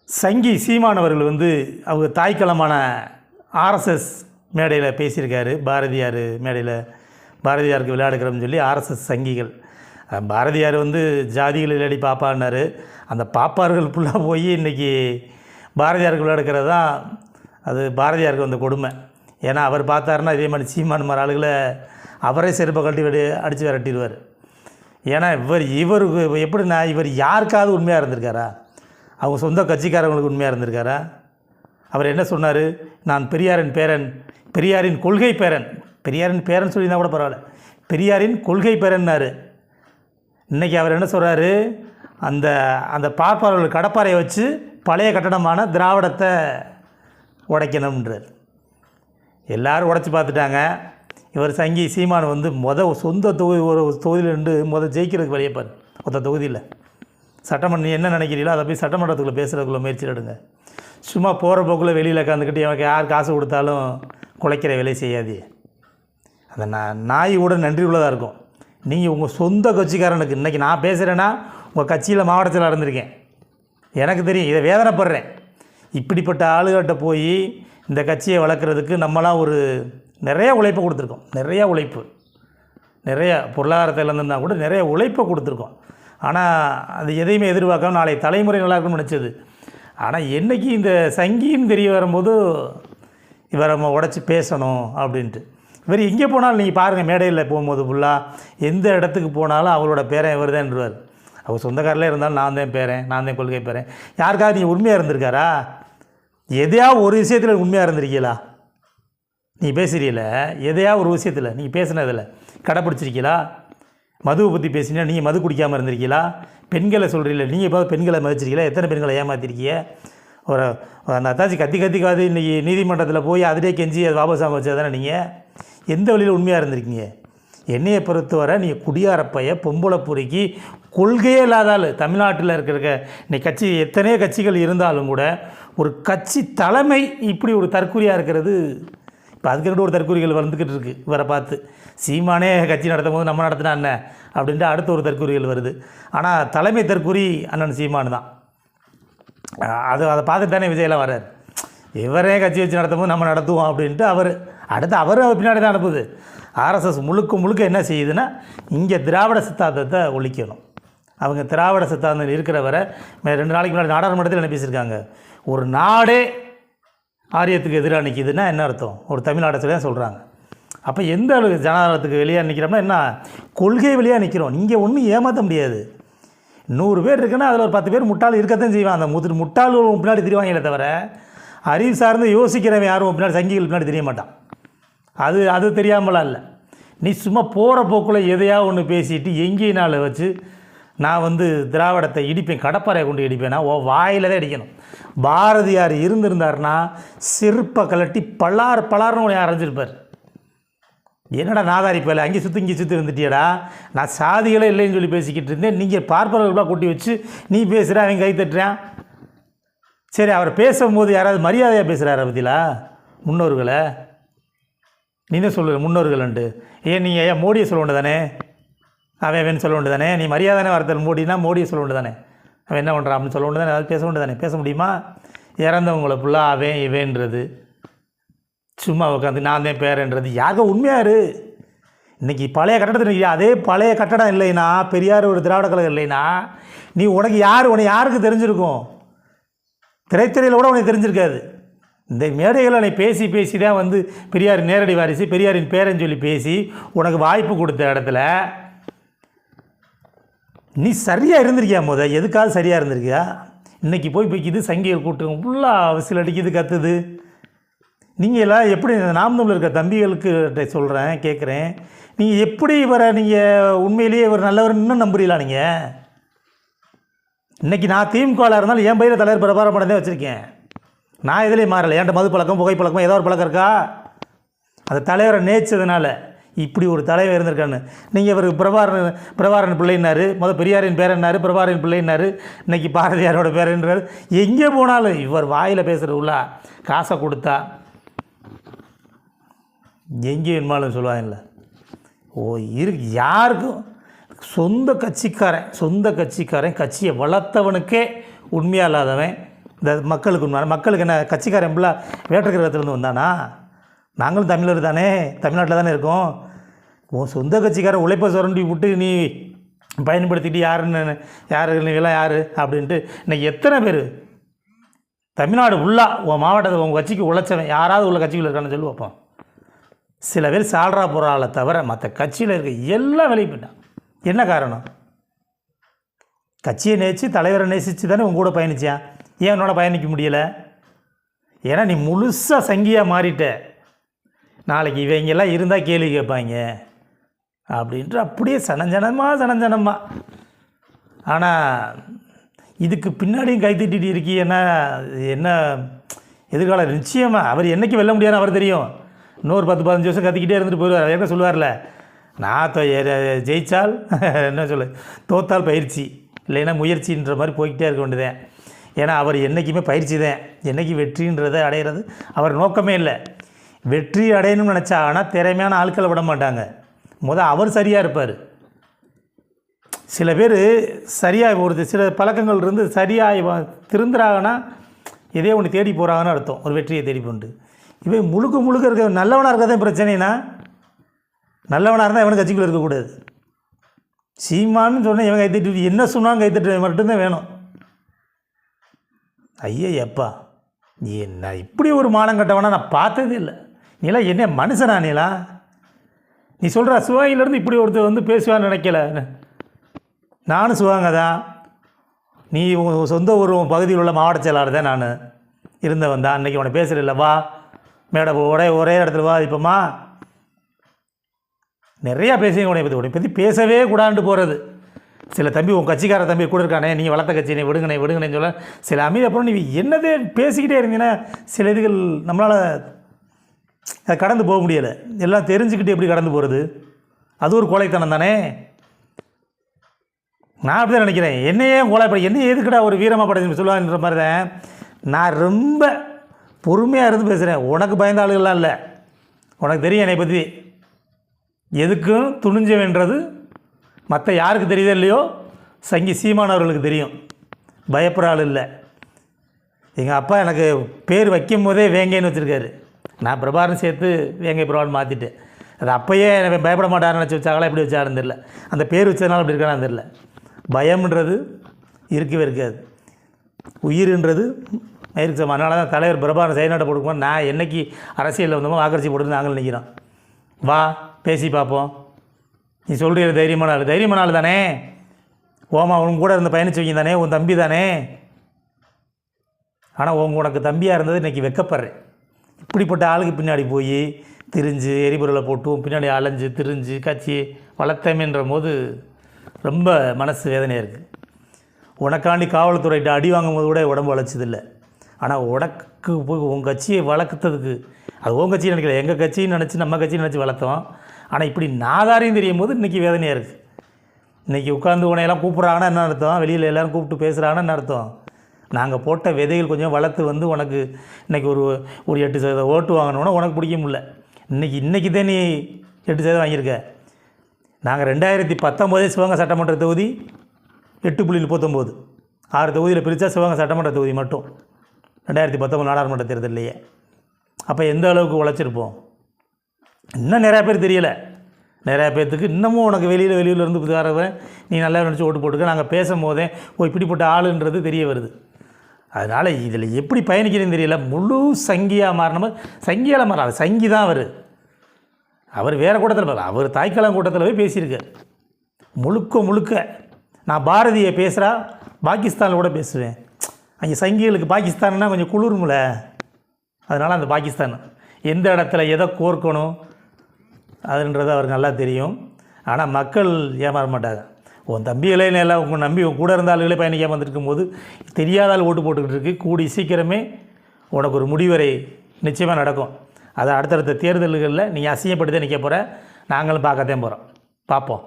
சங்கி சீமான் அவர்கள் அவங்க தாய்க்களமான ஆர்எஸ்எஸ் மேடையில் பேசியிருக்காரு. பாரதியார் மேடையில் பாரதியாருக்கு விளையாடுக்கிறோம்னு சொல்லி ஆர்எஸ்எஸ் சங்கிகள், பாரதியார் ஜாதிகள் இல்லடி பாப்பான்னாரு. அந்த பாப்பார்கள் ஃபுல்லாக போய் இன்றைக்கி பாரதியாருக்கு விளையாடுக்கிறது தான் அது பாரதியாருக்கு வந்த கொடுமை. ஏன்னா அவர் பார்த்தாருன்னா இதே மாதிரி சீமான் மாதிரி ஆளுகளை அவரே செருப்பை கழட்டி அடித்து விரட்டிடுவார். ஏன்னா இவருக்கு எப்படின்னா, இவர் யாருக்காவது உண்மையாக இருந்திருக்காரா? அவங்க சொந்த கட்சிக்காரங்களுக்கு உண்மையாக இருந்திருக்காரா? அவர் என்ன சொன்னார்? நான் பெரியாரின் பேரன், பெரியாரின் கொள்கை பேரன். பெரியாரின் பேரன் சொல்லியிருந்தால் கூட பரவாயில்ல, பெரியாரின் கொள்கை பேரன்னாரு. இன்றைக்கி அவர் என்ன சொல்கிறாரு? அந்த அந்த பார்ப்பாளர்கள் கடப்பாறையை வச்சு பழைய கட்டடமான திராவிடத்தை உடைக்கணும்ன்றார். எல்லோரும் உடைச்சி பார்த்துட்டாங்க. இவர் சங்கி சீமான் சொந்த தொகுதி ஒரு தொகுதியில் ஜெயிக்கிறதுக்கு வழியப்பார். மொத்த தொகுதியில் சட்டமன்றம் நீ என்ன நினைக்கிறீங்களோ அதை போய் சட்டமன்றத்துக்குள்ளே பேசுகிறதுக்குள்ள முயற்சி எடுங்க. சும்மா போகிற போக்கில் வெளியில் உட்காந்துக்கிட்டு எனக்கு யார் காசு கொடுத்தாலும் குலைக்கிற வேலையை செய்யாதே. அந்த நாய் கூட நன்றி உள்ளதாக இருக்கும். நீங்கள் உங்கள் சொந்த கட்சிக்காரனுக்கு இன்றைக்கி நான் பேசுகிறேன்னா உங்கள் கட்சியில் மாவட்ட செயலாளர் இருந்திருக்கேன், எனக்கு தெரியும், இதை வேதனைப்படுறேன். இப்படிப்பட்ட ஆளுகிட்ட போய் இந்த கட்சியை வளர்க்குறதுக்கு நம்மளாம் நிறைய உழைப்பை கொடுத்துருக்கோம். நிறைய பொருளாதாரத்தில் இருந்திருந்தால் கூட நிறைய உழைப்பை கொடுத்துருக்கோம். ஆனால் அது எதையுமே எதிர்பார்க்காம நாளை தலைமுறை நல்லா இருக்குன்னு நினச்சது. ஆனால் என்றைக்கு இந்த சங்கின்னு தெரிய வரும்போது இவரை நம்ம உடச்சி பேசணும் அப்படின்ட்டு. இவர் எங்கே போனாலும் நீங்கள் பாருங்கள், மேடையில் போகும்போது ஃபுல்லாக எந்த இடத்துக்கு போனாலும் அவரோட பேரன் இவர் தான்ன்றார். அவர் சொந்தக்காரில் இருந்தாலும் நான் தான் பேரன், நான் தான் கொள்கை பேரன். யாருக்காவது நீங்கள் உண்மையாக இருந்திருக்காரா? எதையாவது ஒரு விஷயத்தில் உண்மையாக இருந்திருக்கீங்களா? நீ பேசுகிறீல, எதையாவது ஒரு விஷயத்தில் நீங்கள் பேசுனதில் கடைப்பிடிச்சிருக்கீங்களா? மதுவை பற்றி பேசினா நீங்கள் மது குடிக்காமல் இருந்திருக்கீங்களா? பெண்களை சொல்கிறீங்கள, நீங்கள் இப்போ பெண்களை மதிச்சிருக்கீங்களா? எத்தனை பெண்களை ஏமாற்றிருக்கீங்க? அந்த அத்தாச்சி கத்தி இன்றைக்கி நீதிமன்றத்தில் போய் அதிலே கெஞ்சி அது வாபஸ் வச்சா தானே நீங்கள் எந்த வழியில் உண்மையாக இருந்திருக்கீங்க? என்னையை பொறுத்தவரை நீங்கள் குடியாரப்பைய பொம்பளை பொறுக்கி கொள்கையே இல்லாதால் தமிழ்நாட்டில் இருக்கிற இன்னைக்கு கட்சி எத்தனையோ கட்சிகள் இருந்தாலும் கூட ஒரு கட்சி தலைமை இப்படி ஒரு தற்கொலையாக இருக்கிறது. இப்போ அதுக்கிட்ட ஒரு தற்கொலைகள் வந்துக்கிட்டு இருக்குது. இவரை பார்த்து சீமானே கட்சி நடத்தும் போது நம்ம நடத்தினா என்ன அப்படின்ட்டு அடுத்த ஒரு தற்கொலைகள் வருது. ஆனால் தலைமை தற்கொலை அண்ணன் சீமானு தான். அதை பார்த்துட்டு தானே விஜயெல்லாம் வர்றார். இவரே கட்சி வச்சு நடத்தும் போது நம்ம நடத்துவோம் அப்படின்ட்டு அவர் பின்னாடி தான் அனுப்புது. ஆர்எஸ்எஸ் முழுக்க என்ன செய்யுதுன்னா, இங்கே திராவிட சித்தாந்தத்தை ஒழிக்கணும். அவங்க திராவிட சித்தாந்தம் இருக்கிறவரை 2 நாளைக்கு முன்னாடி நாடாளுமன்றத்தில் என்ன பேசியிருக்காங்க? ஒரு நாடே ஆரியத்துக்கு எதிராக நிற்கிதுன்னா என்ன அர்த்தம்? ஒரு தமிழ்நாட்டை சொல்லி தான் சொல்கிறாங்க. அப்போ எந்த அளவுக்கு ஜனநாயகத்துக்கு வெளியாக நிற்கிறோம்னா என்ன, கொள்கை வெளியாக நிற்கிறோம். நீங்கள் ஒன்றும் ஏமாற்ற முடியாது. 100 பேர் இருக்குன்னா அதில் ஒரு 10 பேர் முட்டாள் இருக்கத்தான் செய்வான். அந்த முட்டாள் பின்னாடி தெரிவாங்களே தவிர அறிவு சார்ந்து யோசிக்கிறவன் யாரும் பின்னாடி சங்கிகள் பின்னாடி தெரிய மாட்டான். அது தெரியாமலாம் இல்லை. நீ சும்மா போகிற போக்கில் எதையாக ஒன்று பேசிட்டு எங்கேயினால வச்சு நான் திராவிடத்தை இடிப்பேன், கடப்பாறையை கொண்டு இடிப்பேன்னா வாயில் தான் அடிக்கணும். பாரதியார் இருந்திருந்தார்னா செருப்பை கலட்டி பலார்னு உன்னை அரைஞ்சிருப்பார். என்னடா நாதாரி பேல அங்கே சுற்றி வந்துட்டியடா, நான் சாதிகளே இல்லைன்னு சொல்லி பேசிக்கிட்டு இருந்தேன், நீங்கள் பார்ப்பவர்களாக கூட்டி வச்சு நீ பேசுகிற, அவன் கை தட்டுறான். சரி, அவர் பேசும்போது யாராவது மரியாதையாக பேசுகிறார பற்றிலா? முன்னோர்களை நீ தான் சொல்லுங்கள் முன்னோர்கள்ன்ட்டு. நீங்கள் ஏன் மோடியை சொல்ல வேண்டு தானே, அவன் சொல்ல வேண்டு தானே. நீ மரியாதானே வார்த்தை மோடினா மோடியை சொல்ல வேண்டு தானே. அவன் என்ன பண்ணுறான் அப்படின்னு சொல்ல வேண்டு தானே, அதாவது பேச வேண்டு தானே. பேச முடியுமா? இறந்தவங்களை ஃபுல்லாக அவன் இவேன்றது, சும்மா உட்காந்து நான் தான் பேரன்றது. யாருக்கும் உண்மையாரு? இன்றைக்கி பழைய கட்டடத்தில் அதே பழைய கட்டடம் இல்லைன்னா, பெரியார் ஒரு திராவிட கழகம் இல்லைன்னா நீ உனக்கு யாருக்கு தெரிஞ்சிருக்கும்? திரைத்துறையில் கூட உனக்கு தெரிஞ்சிருக்காது. இந்த மேடைகளை பேசி தான் பெரியார் நேரடி வாரிசு, பெரியாரின் பேரன்னு சொல்லி பேசி உனக்கு வாய்ப்பு கொடுத்த இடத்துல நீ சரியாக இருந்திருக்கியா? எதுக்காவது சரியாக இருந்திருக்கியா? இன்றைக்கி போய் இது சங்கிகள் கூட்டம் ஃபுல்லாக அவசியம் அடிக்குது, கத்துது. நீங்கள் எல்லாம் எப்படி நாம் தமிழ் இருக்க தம்பிகளுக்கு சொல்கிறேன், கேட்குறேன், நீங்கள் எப்படி இவரை நீங்கள் உண்மையிலேயே இவர் நல்லவர் இன்னும் நம்புறீங்களா? நீங்கள் இன்றைக்கி நான் திமுகவில் இருந்தாலும் என் பையில தலைவர் பிரபாரம் பண்ணதே வச்சுருக்கேன். நான் எதுலேயும் மாறலை. ஏன்ட்ட மது பழக்கம், புகை பழக்கம், ஏதோ ஒரு பழக்கம் இருக்கா? அந்த தலைவரை நேச்சதுனால இப்படி ஒரு தலைவர் இருந்திருக்கான்னு. நீங்கள் இவர் பிரபாரன் பிள்ளைன்னாரு, பெரியாரின் பேரன்னாரு, பிரபாரின் பிள்ளைன்னாரு, இன்றைக்கி பாரதியாரோட பேரன்றாரு. எங்கே போனாலும் இவர் வாயில் பேசுகிற உள்ள காசை கொடுத்தா எங்கே வேணுமாலும் சொல்லுவாங்கல்ல. யாருக்கும் சொந்த கட்சிக்காரன் கட்சியை வளர்த்தவனுக்கே உண்மையாக இல்லாதவன் இந்த மக்களுக்கு என்ன கட்சிக்காரன் எம்பளா வேட்டக்கிரகத்திலேருந்து வந்தானா? நாங்களும் தமிழர் தானே, தமிழ்நாட்டில் தானே இருக்கோம். உன் சொந்த கட்சிக்காரன் உழைப்பை சுரண்டி விட்டு நீ பயன்படுத்திட்டு யாருன்னு எல்லாம் யார் அப்படின்ட்டு இன்றைக்கி எத்தனை பேர் தமிழ்நாடு ஃபுல்லாக உன் மாவட்டத்தை உங்கள் கட்சிக்கு உழைச்சவன் யாராவது உள்ள கட்சிகள் இருக்கான்னு சொல்லி வைப்போம். சில பேர் சால்ரா போகிறாளை தவிர மற்ற கட்சியில் இருக்க எல்லாம் வெளியே போயிட்டான். என்ன காரணம்? கட்சியை நேசித்து தலைவரை நேசித்து தானே உங்க கூட பயணித்தான். ஏன் உன்னோட பயணிக்க முடியலை? ஏன்னா நீ முழுசாக சங்கியாக மாறிட்ட. நாளைக்கு இவங்கெல்லாம் இருந்தால் கேள்வி கேட்பாங்க அப்படின்ட்டு அப்படியே சனஞ்சனமாக. ஆனால் இதுக்கு பின்னாடியும் கைத்தட்டிட்டு இருக்கீங்கன்னா என்ன எதிர்காலம் நிச்சயமாக அவர் என்றைக்கு வெல்ல முடியாதுன்னு அவர் தெரியும். இன்னொரு 10-15 வருஷம் கத்திக்கிட்டே இருந்துட்டு போயிடுவார். என்ன சொல்லுவார்ல, நான் ஜெயித்தால் என்ன தோத்தால் பயிற்சி இல்லைன்னா முயற்சின்ற மாதிரி போய்கிட்டே இருக்க வேண்டியதேன். ஏன்னா அவர் என்றைக்குமே பயிற்சி தான். என்றைக்கு வெற்றின்றதை அடையிறது அவர் நோக்கமே இல்லை. வெற்றி அடையணும்னு நினச்சா ஆனால் திறமையான ஆட்களை விட மாட்டாங்க. அவர் சரியாக இருப்பார். சில பேர் சரியாக சில பழக்கங்கள் இருந்து சரியாக திருந்துறாங்கன்னா இதே ஒன்று தேடி போகிறாங்கன்னு அர்த்தம். ஒரு வெற்றியை தேடி போண்டு இவன் முழுக்க இருக்க நல்லவனாக இருக்கதான் பிரச்சனைனா, நல்லவனாக இருந்தால் இவனுக்கு கட்சிக்குள்ளே இருக்கக்கூடாது. சீமான்னு சொன்னால் இவன் கைத்தட்டி என்ன சொன்னாலும் கைத்தட்டு மட்டும்தான் வேணும். எப்பா நீ என்ன இப்படி ஒரு மானம் கட்டவனா நான் பார்த்ததே இல்லை. நீலாம் என்ன மனுஷனா? நீ சொல்கிற சிவாங்கிலேருந்து இப்படி ஒருத்தர் வந்து பேசுவான்னு நினைக்கல. நானும் சிவாங்க தான். நீ சொந்த ஊர் பகுதியில் உள்ள மாவட்ட செயலாளர் தான் நான் இருந்தவன் தான். அன்றைக்கி உன்னை பேசுகிறதில்ல, வா மேடை ஒரே இடத்துல வா. இப்போம்மா நிறையா பேசுங்க. உன்னை பற்றி பேசவே கூடாண்டு போகிறது. சில தம்பி உன் கட்சிக்கார தம்பி கூட இருக்கானே, நீ வளர்த்த கட்சி விடுங்கண்ணே சொல்ல சில அமைதி. அப்புறம் நீ என்னதே பேசிக்கிட்டே இருந்தீங்கன்னா சில இதுகள் நம்மளால் அதை கடந்து போக முடியலை. எல்லாம் தெரிஞ்சுக்கிட்டு எப்படி கடந்து போகிறது? அது ஒரு கோழைத்தனம் தானே. நான் அப்படி தான் நினைக்கிறேன். என்னையே கோழைப்பட என்னையே எதுக்குடா ஒரு வீரமாக படைச்சு சொல்லுவாங்கன்ற மாதிரி தான் நான் ரொம்ப பொறுமையாக இருந்து பேசுகிறேன். உனக்கு பயந்த ஆளுகள்லாம் இல்லை. உனக்கு தெரியும் என்னை பற்றி. எதுக்கும் துணிஞ்சவன்றது மற்ற யாருக்கு தெரியுதோ இல்லையோ சங்கி சீமானவர்களுக்கு தெரியும். பயப்படுற ஆள் இல்லை. எங்கள் அப்பா எனக்கு பேர் வைக்கும் போதே வேங்கைன்னு வச்சுருக்காரு. நான் பிரபாகரன் சேர்த்து வேங்கை பிரபாகரன் மாற்றிட்டேன். அது அப்போயே எனக்கு பயப்பட மாட்டாருன்னு நினச்சி வச்சாங்களா எப்படி வச்சாருன்னு தெரில. அந்த பேர் வச்சதுனால அப்படி இருக்கானு தெரில. பயம்ன்றது இருக்கவே இருக்காது. உயிர்ன்றது மயிருக்கு சமம். அதனால தான் தலைவர் பிரபாகரன் செயல்நாட்டை போட்டுக்கும்போது நான் என்றைக்கு அரசியலில் வந்தோமோ வாக்கரிசி போட்டு நாங்கள் நிற்கிறோம். வா பேசி பார்ப்போம். நீ சொல்கிற தைரியமான ஆள் தானே. ஓமா உன் கூட இருந்து பயணிச்சவங்க தானே, உன் தம்பி தானே. ஆனால் உனக்கு தம்பியாக இருந்தது இன்றைக்கி வெக்கப்படுறேன். இப்படிப்பட்ட ஆளுக்கு பின்னாடி போய் திரிஞ்சு எரிபொருளை போட்டும் பின்னாடி அலைஞ்சு திரிஞ்சு கட்சி வளர்த்தமேன்ற போது ரொம்ப மனசு வேதனையாக இருக்குது. உனக்காண்டி காவல்துறைகிட்ட அடி வாங்கும் போது கூட உடம்பு வளைச்சதில்லை. ஆனால் உனக்கு போய் உன் கட்சியை வளர்க்குறதுக்கு அது உன் கட்சியை நினைக்கல, எங்கள் கட்சின்னு நினச்சி நம்ம கட்சின்னு நினச்சி வளர்த்தோம். ஆனால் இப்படி நாதாரையும் தெரியும் போது இன்றைக்கி வேதனையாக இருக்குது. இன்றைக்கி உட்காந்து உனையெல்லாம் கூப்பிட்றாங்கன்னா என்ன அர்த்தம்? வெளியில் எல்லோரும் கூப்பிட்டு பேசுகிறாங்கன்னா என்ன அர்த்தம்? நாங்கள் போட்ட விதைகள் கொஞ்சம் வளர்த்து வந்து உனக்கு இன்றைக்கி ஒரு 8% ஓட்டு வாங்கினோன்னா உனக்கு பிடிக்க முடியல. இன்றைக்கி தான் நீ 8% வாங்கியிருக்க. நாங்கள் 2019 சிவகங்கை சட்டமன்ற தொகுதி 8.39 6 தொகுதியில் பிரித்தா சிவகங்கை சட்டமன்ற தொகுதி மட்டும் 2019 நாடாளுமன்ற தேர்தலையே. அப்போ எந்த அளவுக்கு உழைச்சிருப்போம்? இன்னும் நிறையா பேர் தெரியலை. நிறையா பேர்த்துக்கு இன்னமும் உனக்கு வெளியில் இருந்து வரவன் நீ நல்லா நினச்சி ஓட்டு போட்டுக்க. நாங்கள் பேசும் போதே இப்படிப்பட்ட ஆளுன்றது தெரிய வருது. அதனால் இதில் எப்படி பயணிக்கிறதுன்னு தெரியல. முழு சங்கியாக மாறினோம். சங்கியால் மாற சங்கி தான் அவர் வேறு கூட்டத்தில் அவர் தாய்க்காலம் கூட்டத்தில் போய் பேசியிருக்கார். முழுக்க நான் பாரதியை பேசுகிறா பாகிஸ்தானில் கூட பேசுவேன். அங்கே சங்கிகளுக்கு பாகிஸ்தான்னா கொஞ்சம் குளிரும்ல. அதனால் அந்த பாகிஸ்தான் எந்த இடத்துல எதை கோர்க்கணும் அதுன்றது அவருக்கு நல்லா தெரியும். ஆனால் மக்கள் ஏமாற மாட்டாங்க. உன் தம்பிகளே எல்லாம் உங்கள் நம்பி உன் கூட இருந்த ஆளுகளே பயணிக்காமல் வந்துருக்கும் போது தெரியாத ஆள் ஓட்டு போட்டுக்கிட்டு இருக்கு. கூடி சீக்கிரமே உனக்கு ஒரு முடிவரை நிச்சயமாக நடக்கும். அதை அடுத்தடுத்த தேர்தல்களில் நீங்கள் அசிங்கப்படுத்தி நிற்க போகிற. நாங்களும் பார்க்கத்தான் போகிறோம். பார்ப்போம்.